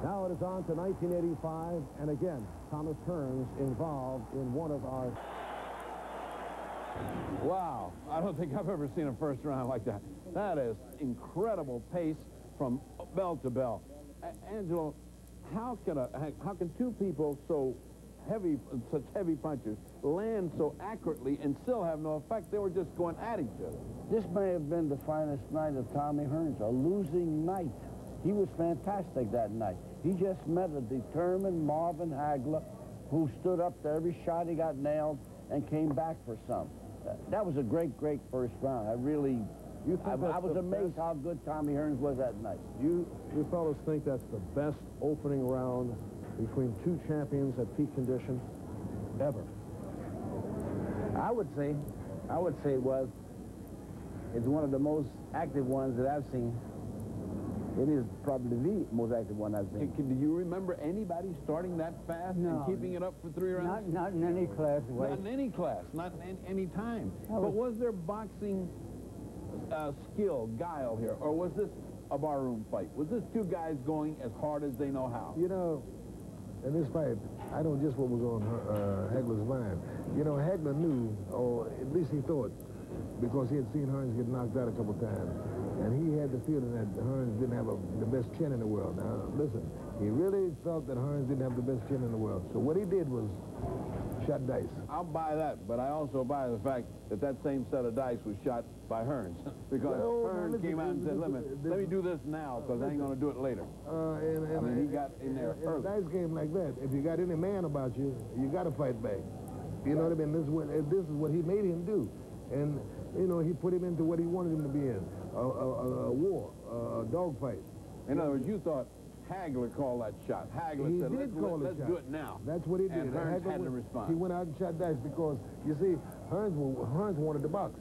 Now it is on to 1985, and again, Thomas Hearns involved in one of our... Wow, I don't think I've ever seen a first round like that. That is incredible pace from bell to bell. Angelo, how can two people so heavy, such heavy punches, land so accurately and still have no effect? They were just going at each other. This may have been the finest night of Tommy Hearns, a losing night. He was fantastic that night. He just met a determined Marvin Hagler who stood up to every shot he got nailed and came back for some. That was a great, great first round. I was amazed how good Tommy Hearns was that night. You fellas think that's the best opening round between two champions at peak condition ever? I would say it was. It's one of the most active ones that I've seen. It is probably the most active one I've seen. Do you remember anybody starting that fast and keeping it up for 3 rounds? Not in any class. Not in any class, not in any time. But was there boxing skill, guile here, or was this a barroom fight? Was this two guys going as hard as they know how? You know, in this fight, I know just what was on Hagler's mind. You know, Hagler knew, or at least he thought, because he had seen Hearns get knocked out a couple times, and he had the feeling that Hearns didn't have the best chin in the world. Now, listen, he really felt that Hearns didn't have the best chin in the world. So what he did was shot dice. I'll buy that, but I also buy the fact that that same set of dice was shot by Hearns. Because Hearns came out and said, let me do this now, because I ain't going to do it later. I mean, he got in there early. In a dice game like that, if you got any man about you, you got to fight back. You know what I mean? This is what he made him do. And, you know, he put him into what he wanted him to be in, a war, a dogfight. In other words, you thought Hagler called that shot. Hagler said, let's do it now. That's what he did. And Hearns had to respond. He went out and shot dice because, you see, Hearns wanted to box.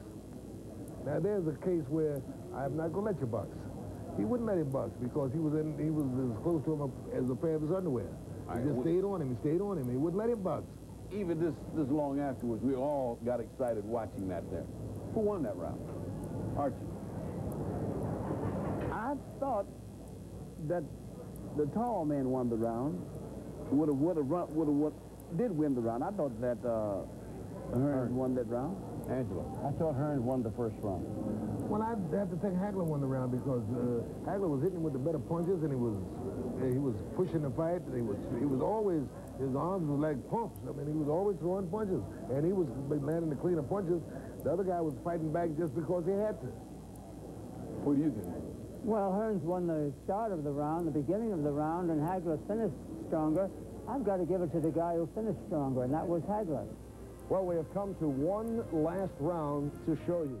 Now, there's a case where I'm not going to let you box. He wouldn't let him box because he was as close to him as a pair of his underwear. He just stayed on him. He stayed on him. He wouldn't let him box. Even this long afterwards, we all got excited watching that there. Who won that round? Archie. I thought that the tall man won the round. Did win the round. I thought that Hearns won that round. Angelo. I thought Hearns won the first round. Well, I'd have to think Hagler won the round because Hagler was hitting with the better punches, and he was pushing the fight. And he was always, his arms were like pumps. I mean, he was always throwing punches, and he was landing the cleaner punches. The other guy was fighting back just because he had to. What do you think? Well, Hearns won the start of the round, the beginning of the round, and Hagler finished stronger. I've got to give it to the guy who finished stronger, and that was Hagler. Well, we have come to one last round to show you.